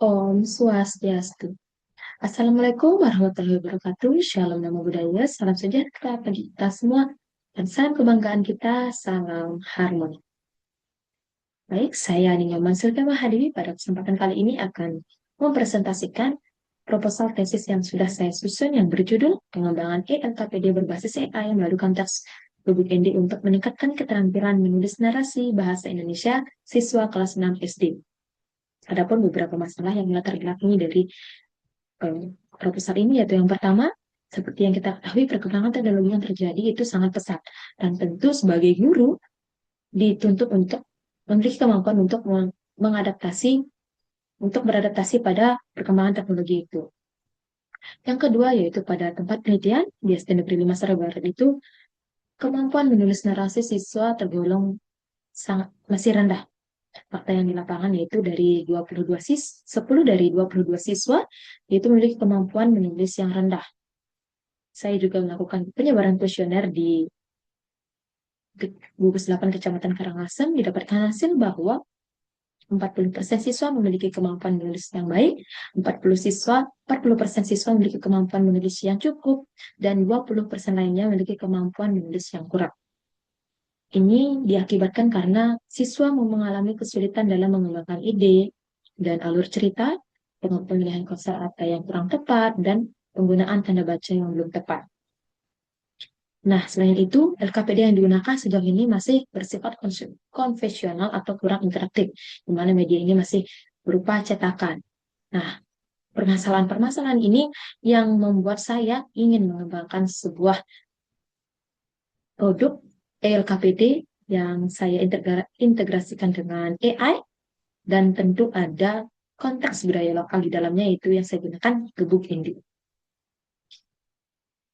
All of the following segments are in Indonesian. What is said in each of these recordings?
Om Swastiastu. Assalamualaikum warahmatullahi wabarakatuh. Shalom Namo Buddhaya. Salam sejahtera bagi kita semua. Dan salam kebanggaan kita. Salam harmoni. Baik, saya Nyoman Sultan Mahadewi pada kesempatan kali ini akan mempresentasikan proposal tesis yang sudah saya susun yang berjudul Pengembangan ELKPD berbasis AI melalui konteks Lubuk ND untuk meningkatkan keterampilan menulis narasi bahasa Indonesia siswa kelas 6 SD. Adapun beberapa masalah yang melatar belakangi dari proposal ini, yaitu yang pertama, seperti yang kita ketahui, perkembangan teknologi yang terjadi itu sangat pesat. Dan tentu sebagai guru dituntut untuk memiliki kemampuan untuk mengadaptasi, untuk beradaptasi pada perkembangan teknologi itu. Yang kedua, yaitu pada tempat penelitian di SD Negeri 5 Surabaya itu, kemampuan menulis narasi siswa tergolong sangat masih rendah. Fakta yang di lapangan yaitu dari 10 dari 22 siswa itu memiliki kemampuan menulis yang rendah. Saya juga melakukan penyebaran kuesioner di gugus 8 Kecamatan Karangasem, didapatkan hasil bahwa 40% siswa memiliki kemampuan menulis yang baik, 40% siswa memiliki kemampuan menulis yang cukup, dan 20% lainnya memiliki kemampuan menulis yang kurang. Ini diakibatkan karena siswa mengalami kesulitan dalam mengembangkan ide dan alur cerita, pemilihan kosakata yang kurang tepat, dan penggunaan tanda baca yang belum tepat. Nah, selain itu, LKPD yang digunakan sejauh ini masih bersifat konvensional atau kurang interaktif, di mana media ini masih berupa cetakan. Nah, permasalahan-permasalahan ini yang membuat saya ingin mengembangkan sebuah produk LKPD yang saya integrasikan dengan AI, dan tentu ada konteks budaya lokal di dalamnya, yaitu yang saya gunakan Gebuk Indi.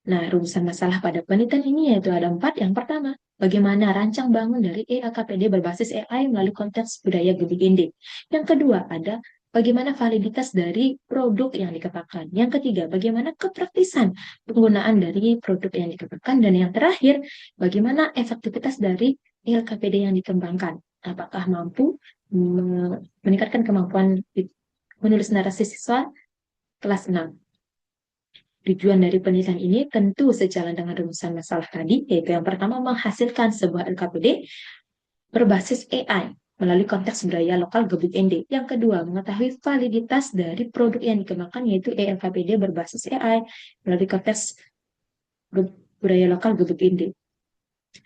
Nah, rumusan masalah pada penelitian ini yaitu ada 4. Yang pertama, bagaimana rancang bangun dari ELKPD berbasis AI melalui konteks budaya Gebuk Indi. Yang kedua, ada bagaimana validitas dari produk yang dikembangkan. Yang ketiga, bagaimana kepraktisan penggunaan dari produk yang dikembangkan. Dan yang terakhir, bagaimana efektivitas dari ELKPD yang dikembangkan. Apakah mampu meningkatkan kemampuan menulis narasi siswa kelas 6. Tujuan dari penelitian ini tentu sejalan dengan rumusan masalah tadi, yaitu yang pertama menghasilkan sebuah LKPD berbasis AI melalui konteks budaya lokal Gebuk ND. Yang kedua, mengetahui validitas dari produk yang dikembangkan, yaitu ELKPD berbasis AI melalui konteks budaya lokal Gebuk ND.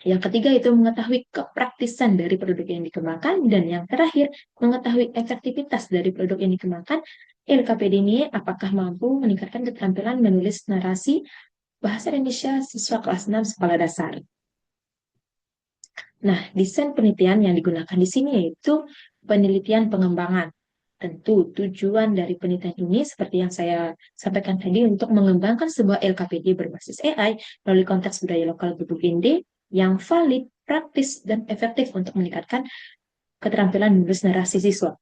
Yang ketiga itu mengetahui kepraktisan dari produk yang dikembangkan. Dan yang terakhir, mengetahui efektivitas dari produk yang dikembangkan. LKPD ini apakah mampu meningkatkan keterampilan menulis narasi bahasa Indonesia siswa kelas 6 sekolah dasar. Nah, desain penelitian yang digunakan di sini yaitu penelitian pengembangan. Tentu tujuan dari penelitian ini seperti yang saya sampaikan tadi untuk mengembangkan sebuah LKPD berbasis AI melalui konteks budaya lokal Gebuk Inde yang valid, praktis, dan efektif untuk meningkatkan keterampilan menulis narasi siswa.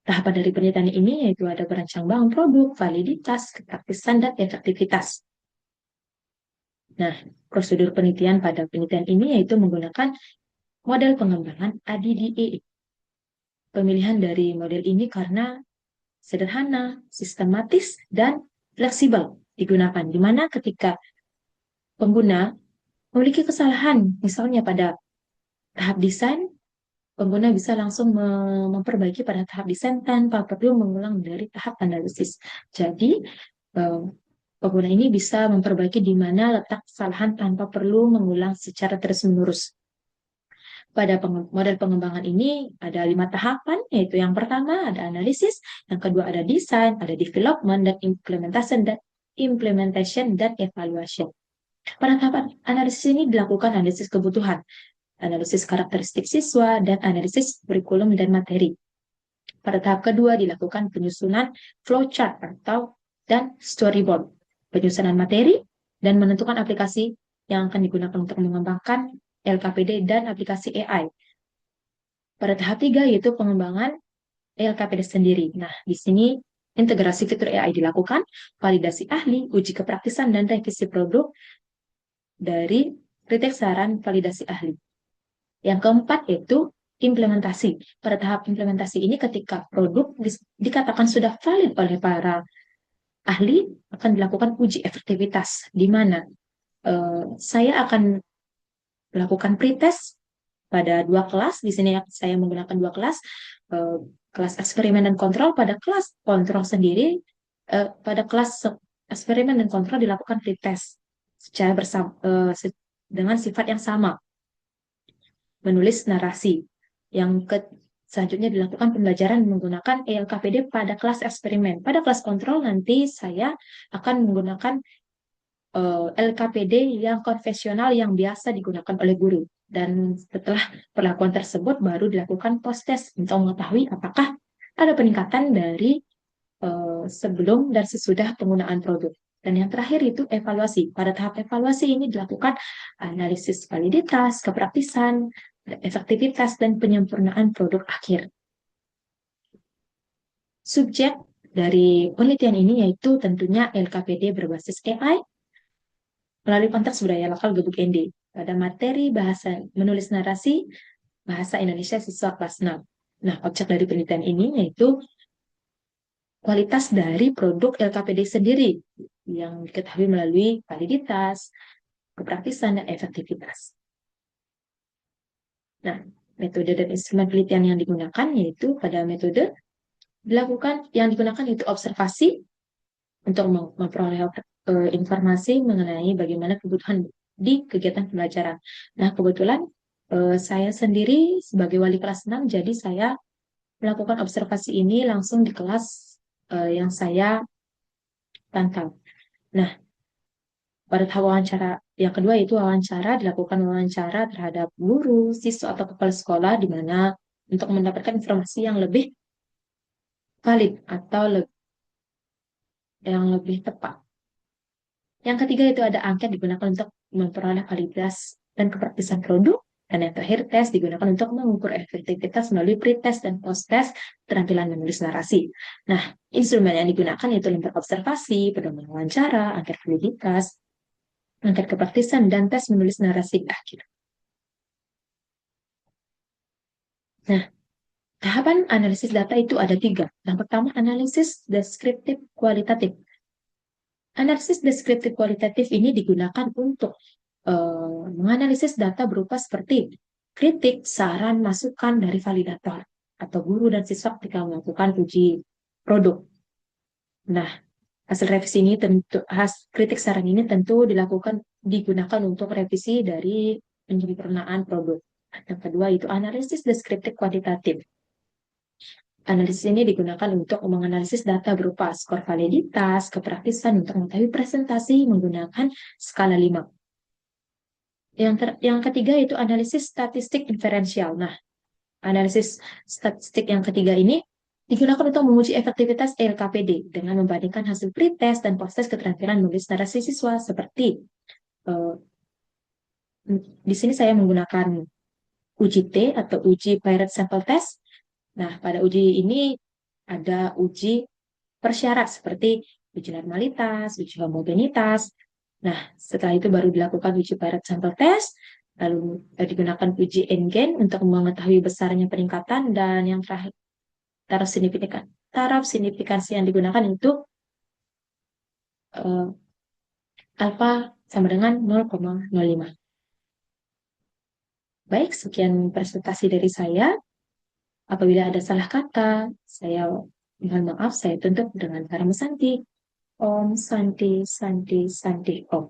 Tahapan dari penelitian ini yaitu ada perancang bangun produk, validitas, kepraktisan, dan efektivitas. Nah, prosedur penelitian pada penelitian ini yaitu menggunakan model pengembangan ADDIE. Pemilihan dari model ini karena sederhana, sistematis, dan fleksibel digunakan, di mana ketika pengguna memiliki kesalahan, misalnya pada tahap desain, pengguna bisa langsung memperbaiki pada tahap desain tanpa perlu mengulang dari tahap analisis. Jadi, eh, pengguna ini bisa memperbaiki di mana letak kesalahan tanpa perlu mengulang secara terus-menerus. Pada model pengembangan ini ada 5 tahapan, yaitu yang pertama ada analisis, yang kedua ada desain, ada development, dan implementation dan evaluation. Pada tahapan analisis ini dilakukan analisis kebutuhan, analisis karakteristik siswa, dan analisis kurikulum dan materi. Pada tahap kedua dilakukan penyusunan flowchart dan storyboard, penyusunan materi, dan menentukan aplikasi yang akan digunakan untuk mengembangkan LKPD dan aplikasi AI. Pada tahap 3 yaitu pengembangan LKPD sendiri. Nah, di sini integrasi fitur AI dilakukan, validasi ahli, uji kepraktisan, dan revisi produk dari kritik saran validasi ahli. Yang keempat yaitu implementasi. Pada tahap implementasi ini ketika produk dikatakan sudah valid oleh para ahli, akan dilakukan uji efektivitas, di mana saya akan melakukan pretest pada dua kelas. Di sini saya menggunakan dua kelas, eh, kelas eksperimen dan kontrol. Pada kelas kontrol sendiri, pada kelas eksperimen dan kontrol dilakukan pretest secara bersama, dengan sifat yang sama, menulis narasi. Yang selanjutnya dilakukan pembelajaran menggunakan ELKPD pada kelas eksperimen. Pada kelas kontrol nanti saya akan menggunakan LKPD yang konvensional yang biasa digunakan oleh guru. Dan setelah perlakuan tersebut baru dilakukan post test untuk mengetahui apakah ada peningkatan dari sebelum dan sesudah penggunaan produk. Dan yang terakhir itu evaluasi. Pada tahap evaluasi ini dilakukan analisis validitas, kepraktisan, efektivitas, dan penyempurnaan produk akhir. Subjek dari penelitian ini yaitu tentunya LKPD berbasis AI melalui konteks budaya lokal Gebuk ND pada materi bahasa menulis narasi bahasa Indonesia siswa kelas 6. Nah, objek dari penelitian ini yaitu kualitas dari produk LKPD sendiri yang diketahui melalui validitas, kepraktisan, dan efektivitas. Nah, metode dan instrumen penelitian yang digunakan yaitu pada metode yang digunakan itu observasi untuk memperoleh informasi mengenai bagaimana kebutuhan di kegiatan pembelajaran. Nah, kebetulan saya sendiri sebagai wali kelas 6, jadi saya melakukan observasi ini langsung di kelas yang saya pantau. Nah, pada tahap wawancara yang kedua itu dilakukan wawancara terhadap guru, siswa atau kepala sekolah di mana untuk mendapatkan informasi yang lebih valid atau yang lebih tepat. Yang ketiga itu ada angket digunakan untuk memperoleh validitas dan kepraktisan produk. Dan yang terakhir tes digunakan untuk mengukur efektivitas melalui pre-test dan post-test keterampilan menulis narasi. Nah, instrumen yang digunakan yaitu lembar observasi, pedoman wawancara, angket validitas, angket kepraktisan, dan tes menulis narasi akhir. Nah, tahapan analisis data itu ada 3. Yang pertama, analisis deskriptif kualitatif. Analisis deskriptif kualitatif ini digunakan untuk menganalisis data berupa seperti kritik, saran, masukan dari validator atau guru dan siswa ketika melakukan uji produk. Nah, hasil revisi ini kritik saran ini tentu digunakan untuk revisi dari penyempurnaan produk. Yang kedua itu analisis deskriptif kuantitatif. Analisis ini digunakan untuk menganalisis data berupa skor validitas, kepraktisan untuk mengetahui presentasi menggunakan skala 5. Yang ketiga itu analisis statistik inferensial. Nah, analisis statistik yang ketiga ini digunakan untuk menguji efektivitas LKPD dengan membandingkan hasil pretest dan post-test keterampilan menulis narasi siswa seperti di sini saya menggunakan uji T atau uji Pirate Sample Test. Nah, pada uji ini ada uji persyarat seperti uji normalitas, uji homogenitas. Nah, setelah itu baru dilakukan uji Pirate Sample Test, lalu digunakan uji N-gain untuk mengetahui besarnya peningkatan, dan yang terakhir taraf signifikansi yang digunakan itu alfa sama dengan 0,05. Baik, sekian presentasi dari saya. Apabila ada salah kata, saya mohon maaf, saya tutup dengan kata Santi. Om Santi Santi Santi Om.